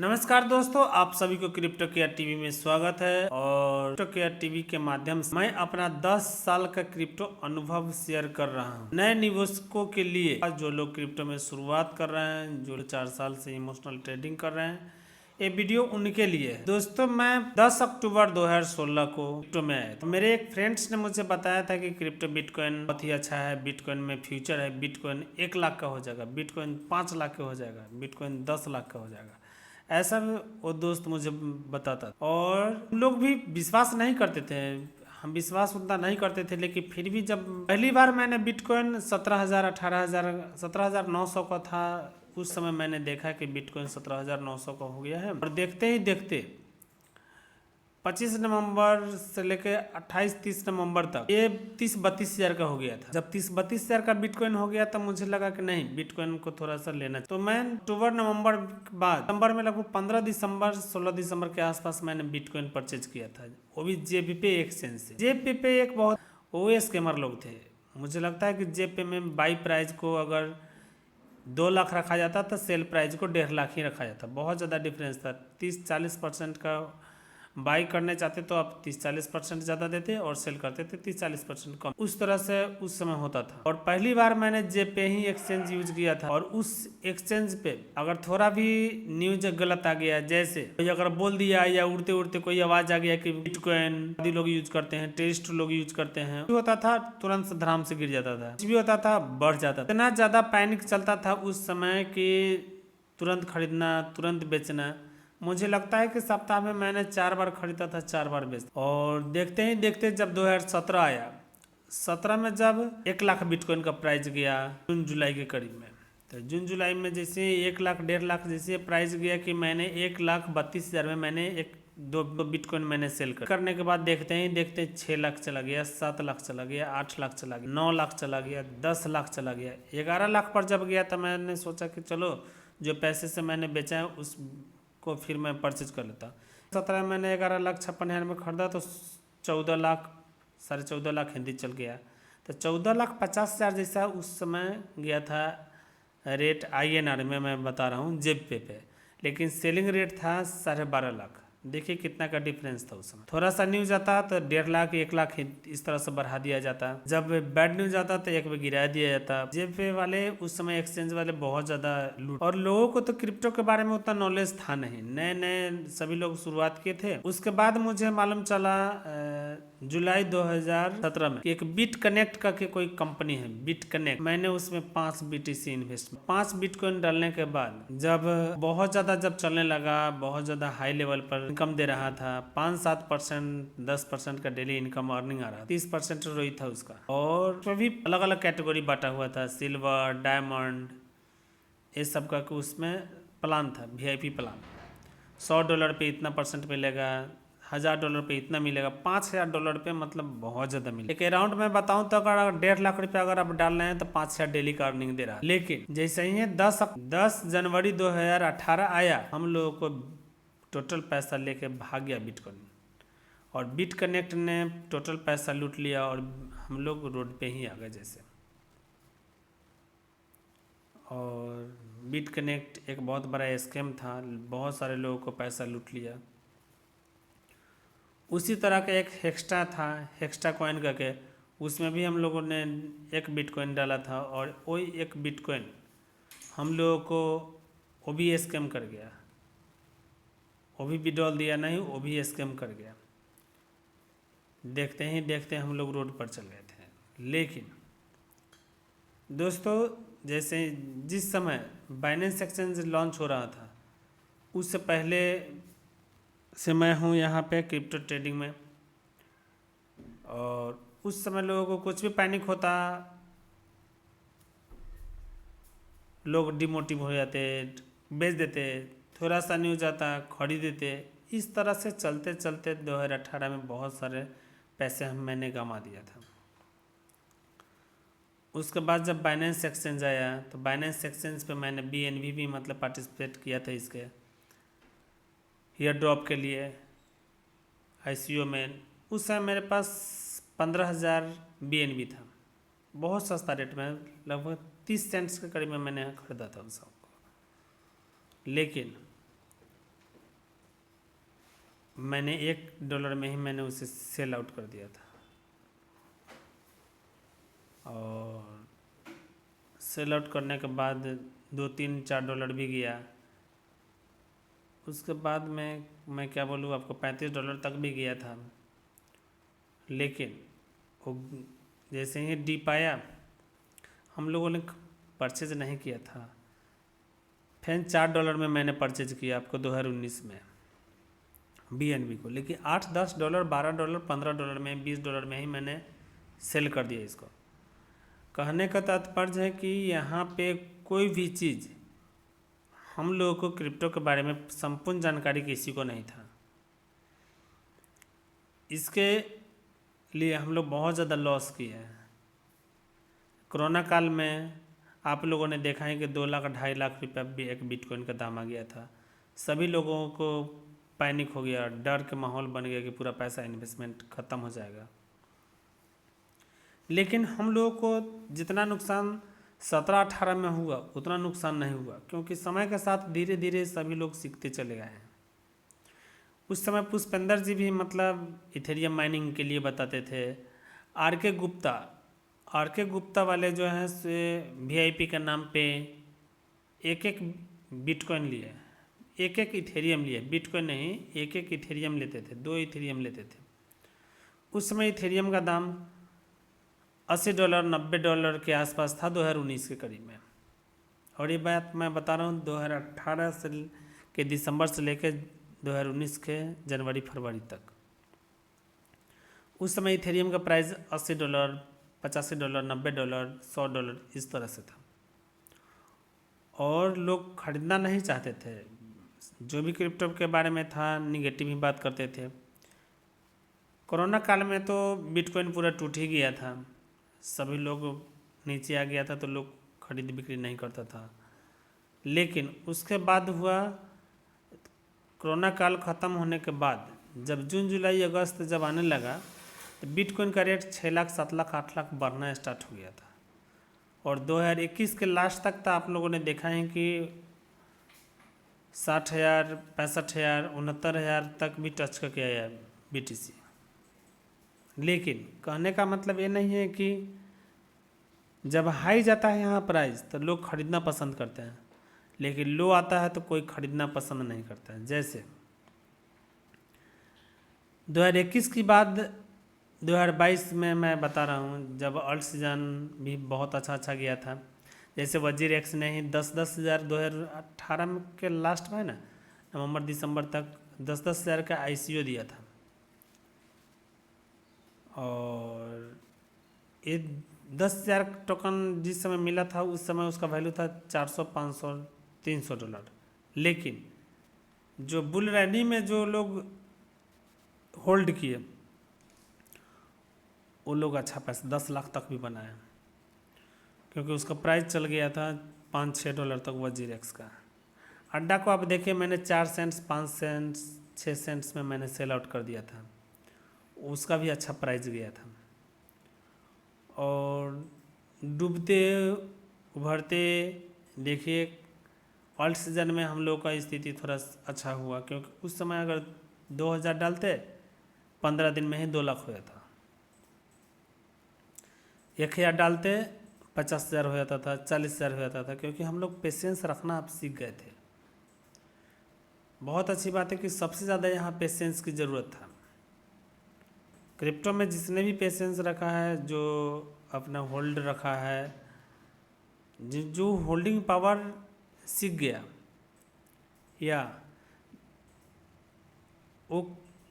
नमस्कार दोस्तों, आप सभी को क्रिप्टो केयर टीवी में स्वागत है। और क्रिप्टो केयर टीवी के माध्यम से मैं अपना 10 साल का क्रिप्टो अनुभव शेयर कर रहा हूं नए निवेशकों के लिए। जो लोग क्रिप्टो में शुरुआत कर रहे हैं, जो 4 साल से इमोशनल ट्रेडिंग कर रहे हैं, ये वीडियो उनके लिए है। दोस्तों, मैं 10 अक्टूबर 2016 को क्रिप्टो में आया था। मेरे एक फ्रेंड्स ने मुझे बताया था कि क्रिप्टो बिटकॉइन बहुत ही अच्छा है, बिटकॉइन में फ्यूचर है, बिटकॉइन 1 लाख का हो जाएगा, बिटकॉइन 5 लाख का हो जाएगा, बिटकॉइन 10 लाख का हो जाएगा। ऐसा वो दोस्त मुझे बताता था और लोग भी विश्वास नहीं करते थे। हम विश्वास उतना नहीं करते थे, लेकिन फिर भी जब पहली बार मैंने बिटकॉइन 17,000 18,000 17,900 का था, उस समय मैंने देखा कि बिटकॉइन 17,900 का हो गया है। और देखते ही देखते 25 नवंबर से लेकर 28-30 नवंबर तक ये 30-32 हज़ार का हो गया था। जब 30-32 हज़ार का बिटकॉइन हो गया तब मुझे लगा कि नहीं, बिटकॉइन को थोड़ा सा लेना। तो मैं अक्टूबर नवंबर के बाद दिसंबर में लगभग 15 दिसंबर 16 दिसंबर के आसपास मैंने बिटकॉइन परचेज किया था, वो भी जेपीपे एक्सचेंज से। जेपीपे एक बहुत वो स्कैमर लोग थे। मुझे लगता है कि जेपीपे में बाई प्राइस को अगर 2 लाख रखा जाता था, सेल प्राइस को 1.5 लाख ही रखा जाता। बहुत ज़्यादा डिफरेंस था। 30-40% का बाई करने चाहते तो आप 30-40% ज़्यादा देते और सेल करते थे 30-40% कम। उस तरह से उस समय होता था। और पहली बार मैंने जेपे ही एक्सचेंज यूज किया था। और उस एक्सचेंज पे अगर थोड़ा भी न्यूज गलत आ गया, जैसे कोई अगर बोल दिया या उड़ते उड़ते कोई आवाज आ गया कि बिटकॉइन आदि लोग यूज करते हैं, टेररिस्ट लोग यूज करते हैं, होता था तुरंत धड़ाम से गिर जाता था। कुछ भी होता था बढ़ जाता था। इतना ज़्यादा पैनिक चलता था उस समय कि तुरंत खरीदना तुरंत बेचना। मुझे लगता है कि सप्ताह में मैंने 4 बार खरीदा था, 4 बार बेचा। और देखते ही देखते जब 2017 आया, 17 में जब 1 लाख बिटकॉइन का प्राइस गया जून जुलाई के करीब में, तो जून जुलाई में जैसे 1 लाख 1.5 लाख जैसे प्राइस गया कि मैंने 1,32,000 में मैंने दो बिटकॉइन मैंने सेल करने के बाद देखते ही देखते 6 लाख चला गया, 7 लाख चला गया, 8 लाख चला गया, 9 लाख चला गया, 10 लाख चला गया। 11 लाख पर जब गया तो मैंने सोचा कि चलो जो पैसे से मैंने बेचा है उस को फिर मैं परचेज कर लेता। 17 मैंने 11,56,000 में खरीदा तो 14 लाख 14.5 लाख हिंदी चल गया। तो 14,50,000 जैसा उस समय गया था रेट INR में, मैं बता रहा हूँ जेपे पे। लेकिन सेलिंग रेट था 12.5 लाख। देखिए कितना का डिफरेंस था उस समय। थोड़ा सा न्यूज आता तो 1.5 लाख 1 लाख इस तरह से बढ़ा दिया जाता। जब बैड न्यूज आता तो एक बार गिरा दिया जाता। जेपे वाले उस समय एक्सचेंज वाले बहुत ज्यादा लूट। और लोगों को तो क्रिप्टो के बारे में उतना नॉलेज था नहीं, नए नए सभी लोग शुरुआत किए थे। उसके बाद मुझे मालूम चला जुलाई 2017 में एक बिट कनेक्ट का के कोई कंपनी है, बिट कनेक्ट। मैंने उसमें 5 BTC इन्वेस्ट, 5 बिटकॉइन डालने के बाद जब बहुत ज्यादा जब चलने लगा, बहुत ज्यादा हाई लेवल पर इनकम दे रहा था, 5-7% 10% का डेली इनकम अर्निंग आ रहा था, 30% रोई था उसका। और उसमें भी अलग अलग कैटेगरी बांटा हुआ था, सिल्वर, डायमंड, ये सब का उसमें प्लान था, VIP प्लान। $100 पे इतना % मिलेगा, $1,000 पे इतना मिलेगा, $5,000 पे मतलब बहुत ज़्यादा मिलेगा। एक अराउंड में बताऊं तो अगर 1.5 लाख रुपया अगर आप डाल रहे हैं तो 5,000 डेली का अर्निंग दे रहा है। लेकिन जैसे ही 10 जनवरी 2018 आया, हम लोगों को टोटल पैसा लेके भाग गया बिटकॉइन। और बिट कनेक्ट ने टोटल पैसा लूट लिया और हम लोग रोड पे ही आ गए जैसे। और बिट कनेक्ट एक बहुत बड़ा स्कैम था, बहुत सारे लोगों को पैसा लूट लिया। उसी तरह का एक हेक्स्टा था, हेक्स्टा कॉइन करके, उसमें भी हम लोगों ने 1 बिटकॉइन डाला था। और वही 1 बिटकॉइन हम लोगों को वो भी स्कैम कर गया, वो भी विड्रॉल दिया नहीं, वो भी स्कैम कर गया। देखते ही देखते हम लोग रोड पर चल गए थे। लेकिन दोस्तों, जैसे जिस समय बाइनेंस एक्सचेंज लॉन्च हो रहा था, उससे पहले से मैं हूँ यहाँ पे क्रिप्टो ट्रेडिंग में। और उस समय लोगों को कुछ भी पैनिक होता, लोग डिमोटिव हो जाते, बेच देते, थोड़ा सा न्यूज आता खरीद देते। इस तरह से चलते चलते 2018 में बहुत सारे पैसे मैंने गंवा दिया था। उसके बाद जब बाइनेंस एक्सचेंज आया तो बाइनेंस एक्सचेंज पे मैंने BNB भी मतलब पार्टिसिपेट किया था इसके ईयर ड्रॉप के लिए ICO में। उस समय मेरे पास 15,000 BNB था, बहुत सस्ता रेट में, लगभग 30 सेंट्स के करीब में मैंने खरीदा था उन सबको। लेकिन मैंने $1 में ही मैंने उसे सेल आउट कर दिया था। और सेल आउट करने के बाद 2 3 4 डॉलर भी गया। उसके बाद मैं क्या बोलूँ आपको, $35 तक भी गया था। लेकिन वो जैसे ही डिप आया, हम लोगों ने परचेज नहीं किया था। फिर $4 में मैंने परचेज किया आपको 2019 में BNB को। लेकिन $8 10 $12 $15 में $20 में ही मैंने सेल कर दिया इसको। कहने का तात्पर्य है कि यहाँ पे कोई भी चीज़, हम लोगों को क्रिप्टो के बारे में संपूर्ण जानकारी किसी को नहीं था। इसके लिए हम लोग बहुत ज़्यादा लॉस किए हैं। कोरोना काल में आप लोगों ने देखा है कि 2 लाख 2.5 लाख रुपया भी एक बिटकॉइन का दाम आ गया था। सभी लोगों को पैनिक हो गया, डर के माहौल बन गया कि पूरा पैसा इन्वेस्टमेंट ख़त्म हो जाएगा। लेकिन हम लोगों को जितना नुकसान 17-18 में हुआ उतना नुकसान नहीं हुआ, क्योंकि समय के साथ धीरे धीरे सभी लोग सीखते चले गए हैं। उस समय पुष्पेंद्र जी भी मतलब इथेरियम माइनिंग के लिए बताते थे। आर के गुप्ता वाले जो हैं से VIP के नाम पे एक एक बिटकॉइन लिए, एक एक इथेरियम लिए, बिटकॉइन नहीं, एक एक इथेरियम लेते थे, 2 इथेरियम लेते थे। उस समय इथेरियम का दाम $80 $90 के आसपास था 2019 के करीब में। और ये बात मैं बता रहा हूँ 2018 से के दिसंबर से लेकर 2019 के जनवरी फरवरी तक। उस समय इथेरियम का प्राइस $80 $85 $90 $100 इस तरह से था। और लोग खरीदना नहीं चाहते थे। जो भी क्रिप्टो के बारे में था निगेटिव ही बात करते थे। कोरोना काल में तो बिटकॉइन पूरा टूट ही गया था, सभी लोग नीचे आ गया था तो लोग खरीद बिक्री नहीं करता था। लेकिन उसके बाद हुआ, कोरोना काल ख़त्म होने के बाद जब जून जुलाई अगस्त जब आने लगा तो बिटकॉइन का रेट 6 लाख 7 लाख 8 लाख बढ़ना स्टार्ट हो गया था। और 2021 के लास्ट तक तो आप लोगों ने देखा है कि 60,000 65,000 69,000 तक भी टच करके आया BTC। लेकिन कहने का मतलब ये नहीं है कि जब हाई जाता है यहाँ प्राइस तो लोग खरीदना पसंद करते हैं, लेकिन लो आता है तो कोई खरीदना पसंद नहीं करता है। जैसे 2021 की बाद 2022 में मैं बता रहा हूँ, जब अल्ट सीजन भी बहुत अच्छा गया था। जैसे वजीर एक्स ने ही 10-10 हज़ार 2018 के लास्ट में ना, नवंबर दिसंबर तक 10-10 हज़ार का ICO दिया था। और ये 10,000 टोकन जिस समय मिला था उस समय उसका वैल्यू था $400 $500 $300। लेकिन जो बुल रैली में जो लोग होल्ड किए वो लोग अच्छा पैसा 10 लाख तक भी बनाए, क्योंकि उसका प्राइस चल गया था $5-6 तक वजीर एक्स का। अड्डा को आप देखिए, मैंने 4 सेंट्स 5 सेंट्स 6 सेंट्स में मैंने सेल आउट कर दिया था, उसका भी अच्छा प्राइस गया था। और डूबते उभरते देखिए अल्ट सीजन में हम लोग का स्थिति थोड़ा अच्छा हुआ, क्योंकि उस समय अगर 2,000 डालते 15 दिन में ही 2 लाख हो जाता, 1,000 डालते 50,000 हो जाता था, 40,000 हो जाता था, क्योंकि हम लोग पेशेंस रखना आप सीख गए थे। बहुत अच्छी बात है कि सबसे ज़्यादा यहाँ पेशेंस की ज़रूरत था। क्रिप्टो में जिसने भी पेशेंस रखा है, जो अपना होल्ड रखा है, जो होल्डिंग पावर सीख गया, या वो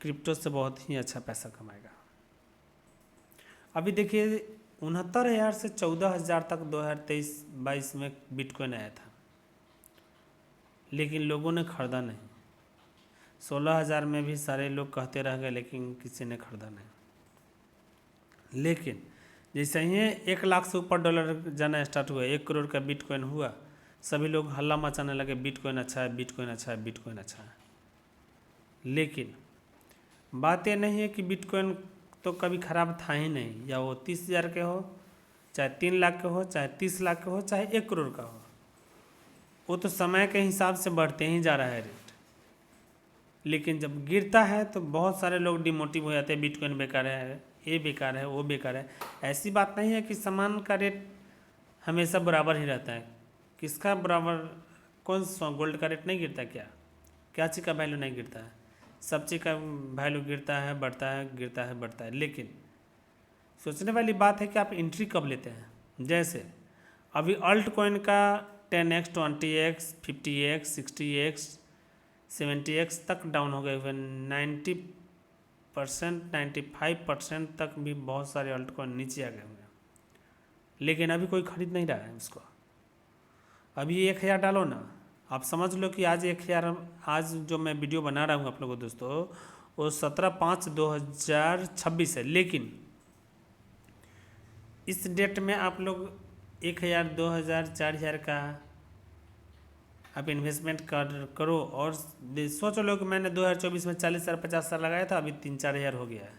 क्रिप्टो से बहुत ही अच्छा पैसा कमाएगा। अभी देखिए 69,000 से 14,000 तक 2023-22 में बिटकॉइन आया था, लेकिन लोगों ने खरीदा नहीं। 16,000 में भी सारे लोग कहते रह गए, लेकिन किसी ने खरीदा नहीं। लेकिन जैसे ही 1 लाख से ऊपर डॉलर जाना स्टार्ट हुआ, 1 करोड़ का बिटकॉइन हुआ, सभी लोग हल्ला मचाने लगे, बिटकॉइन अच्छा है, बिटकॉइन अच्छा है, बिटकॉइन अच्छा है। लेकिन बात ये नहीं है कि बिटकॉइन तो कभी ख़राब था ही नहीं, या वो 30,000 के हो, चाहे 3 लाख के हो, चाहे 30 लाख के हो, चाहे 1 करोड़ का हो, वो तो समय के हिसाब से बढ़ते ही जा रहा है रेट। लेकिन जब गिरता है तो बहुत सारे लोग डिमोटिव हो जाते हैं, बिटकॉइन बेकार है, ये बेकार है, वो बेकार है। ऐसी बात नहीं है कि सामान का रेट हमेशा बराबर ही रहता है। किसका बराबर? कौन सा गोल्ड का रेट नहीं गिरता क्या? क्या चीज़ का वैल्यू नहीं गिरता है? सब चीज़ का वैल्यू गिरता है, बढ़ता है, गिरता है, बढ़ता है। लेकिन सोचने वाली बात है कि आप एंट्री कब लेते हैं। जैसे अभी अल्ट कॉइन का 10x 20x 50x 60x 70x तक डाउन हो गए हुए, 90% 95% तक भी बहुत सारे अल्ट कॉइन नीचे आ गए हुए हैं। लेकिन अभी कोई खरीद नहीं रहा है उसको। अभी 1000 डालो ना, आप समझ लो कि आज 1000, आज जो मैं वीडियो बना रहा हूँ आप लोगों दोस्तों, वो 17/5/2026 है। लेकिन इस डेट में आप लोग 1000 2000 4000 का आप इन्वेस्टमेंट करो और सोच लो कि मैंने 2024 में 40,000 50,000 लगाया था, अभी 3-4 हज़ार हो गया है।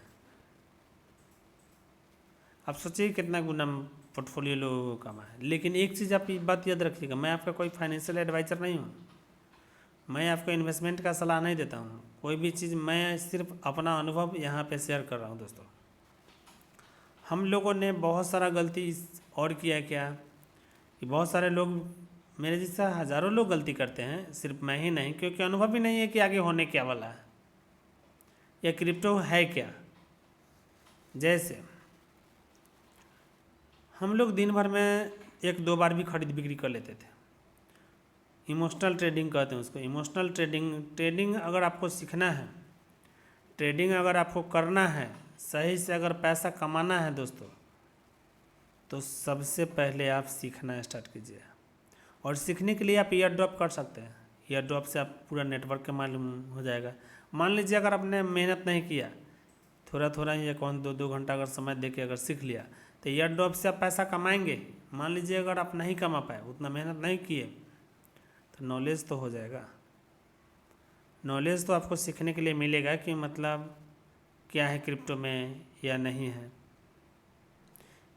आप सोचिए कितना गुना पोर्टफोलियो लोगों को कमा है। लेकिन एक चीज़ आप बात याद रखिएगा, मैं आपका कोई फाइनेंशियल एडवाइज़र नहीं हूँ, मैं आपको इन्वेस्टमेंट का सलाह नहीं देता हूँ। कोई भी चीज़, मैं सिर्फ अपना अनुभव यहाँ पे शेयर कर रहा हूँ दोस्तों। हम लोगों ने बहुत सारा गलती और किया क्या कि बहुत सारे लोग, मेरे जैसा हज़ारों लोग गलती करते हैं, सिर्फ मैं ही नहीं, क्योंकि अनुभव ही नहीं है कि आगे होने क्या वाला है या क्रिप्टो है क्या। जैसे हम लोग दिन भर में 1-2 बार भी खरीद बिक्री कर लेते थे। इमोशनल ट्रेडिंग कहते हैं उसको। इमोशनल ट्रेडिंग अगर आपको सीखना है, ट्रेडिंग अगर आपको करना है, सही से अगर पैसा कमाना है दोस्तों, तो सबसे पहले आप सीखना स्टार्ट कीजिए। और सीखने के लिए आप ईयर ड्रॉप कर सकते हैं। ईयर ड्रॉप से आप पूरा नेटवर्क के मालूम हो जाएगा। मान लीजिए अगर आपने मेहनत नहीं किया, थोड़ा थोड़ा ही 1-2 घंटा अगर समय दे के अगर सीख लिया, तो ईयर ड्रॉप से आप पैसा कमाएंगे। मान लीजिए अगर आप नहीं कमा पाए, उतना मेहनत नहीं किए, तो नॉलेज तो हो जाएगा। नॉलेज तो आपको सीखने के लिए मिलेगा कि मतलब क्या है क्रिप्टो में या नहीं है।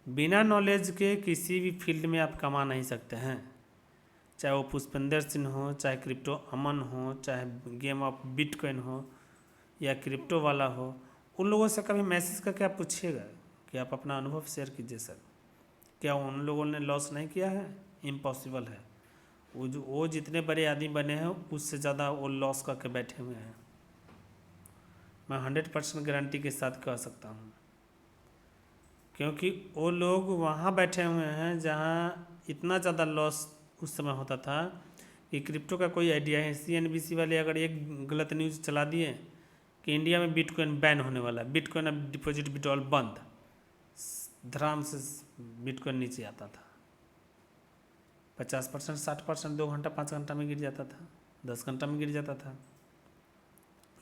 बिना नॉलेज के किसी भी फील्ड में आप कमा नहीं सकते हैं। चाहे वो पुष्पेंद्र सिंह हो, चाहे क्रिप्टो अमन हो, चाहे गेम ऑफ बिटकॉइन हो या क्रिप्टो वाला हो, उन लोगों से कभी मैसेज करके आप पूछिएगा कि आप अपना अनुभव शेयर कीजिए सर, क्या उन लोगों ने लॉस नहीं किया है? इम्पॉसिबल है। वो जितने बड़े आदमी बने हैं उससे ज़्यादा वो लॉस करके बैठे हुए हैं। मैं 100% गारंटी के साथ कह सकता हूँ, क्योंकि वो लोग वहाँ बैठे हुए हैं जहाँ इतना ज़्यादा लॉस उस समय होता था कि क्रिप्टो का कोई आइडिया है। CNBC वाले अगर एक गलत न्यूज़ चला दिए कि इंडिया में बिटकॉइन बैन होने वाला है, बिटकॉइन अब डिपॉजिट विड्रॉल बंद, धड़ाम से बिटकॉइन नीचे आता था। 50% 60% 2 घंटा 5 घंटा में गिर जाता था, 10 घंटा में गिर जाता था।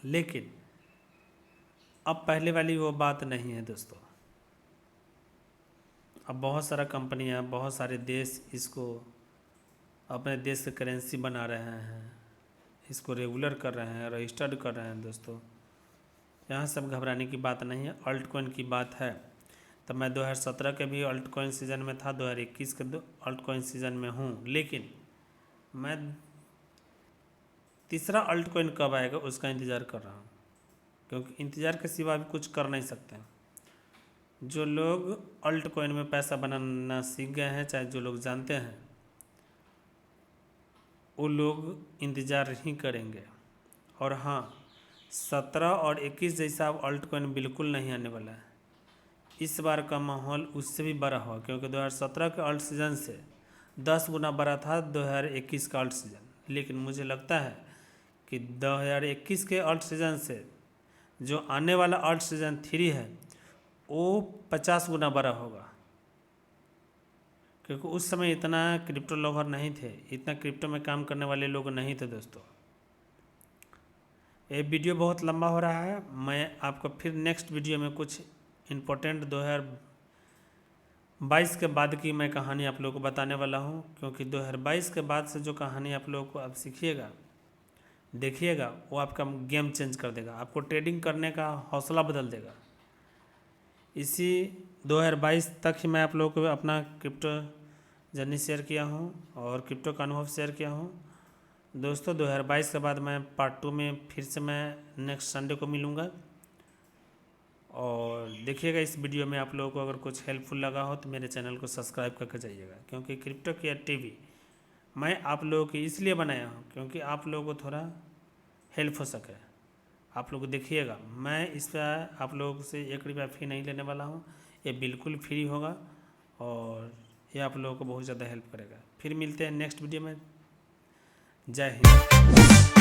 लेकिन अब पहले वाली वो बात नहीं है दोस्तों। अब बहुत सारा कंपनियां, बहुत सारे देश इसको अपने देश की करेंसी बना रहे हैं, इसको रेगुलर कर रहे हैं, रजिस्टर्ड कर रहे हैं दोस्तों। यहाँ सब घबराने की बात नहीं है। अल्ट कॉइन की बात है तो मैं 2017 के भी अल्ट कॉइन सीज़न में था, 2021 के अल्ट कॉइन सीज़न में हूँ। लेकिन मैं तीसरा अल्ट कॉइन कब आएगा उसका इंतज़ार कर रहा हूँ, क्योंकि इंतज़ार के सिवा भी कुछ कर नहीं सकते। जो लोग अल्ट कॉइन में पैसा बनाना सीख गए हैं, चाहे जो लोग जानते हैं, वो लोग इंतज़ार ही करेंगे। और हाँ, 17 और 21 जैसा अब अल्ट कॉइन बिल्कुल नहीं आने वाला है। इस बार का माहौल उससे भी बड़ा हुआ, क्योंकि 2017 के अल्ट सीज़न से 10 गुना बड़ा था 2021 का अल्ट सीज़न। लेकिन मुझे लगता है कि 2021 के अल्ट सीज़न से जो आने वाला अल्ट सीज़न 3 है वो 50 गुना बड़ा होगा, क्योंकि उस समय इतना क्रिप्टो लवर नहीं थे, इतना क्रिप्टो में काम करने वाले लोग नहीं थे दोस्तों। ये वीडियो बहुत लंबा हो रहा है। मैं आपको फिर नेक्स्ट वीडियो में कुछ इम्पोर्टेंट 2022 के बाद की मैं कहानी आप लोगों को बताने वाला हूँ, क्योंकि 2022 के बाद से जो कहानी आप लोगों को आप सीखिएगा, देखिएगा, वो आपका गेम चेंज कर देगा, आपको ट्रेडिंग करने का हौसला बदल देगा। इसी 2022 तक ही मैं आप लोगों को अपना क्रिप्टो जर्नी शेयर किया हूँ और क्रिप्टो का अनुभव शेयर किया हूँ। दोस्तों 2022 के बाद मैं पार्ट 2 में फिर से मैं नेक्स्ट संडे को मिलूँगा। और देखिएगा इस वीडियो में आप लोगों को अगर कुछ हेल्पफुल लगा हो तो मेरे चैनल को सब्सक्राइब करके जाइएगा, क्योंककि क्रिप्टो केयर टीवी मैं आप लोगों के इसलिए बनाया हूँ क्योंकि आप लोगों को थोड़ा हेल्प हो सके। आप लोग देखिएगा, मैं इस पर आप लोगों से 1 रुपया फ़ी नहीं लेने वाला हूँ, ये बिल्कुल फ्री होगा और ये आप लोगों को बहुत ज़्यादा हेल्प करेगा। फिर मिलते हैं नेक्स्ट वीडियो में। जय हिंद।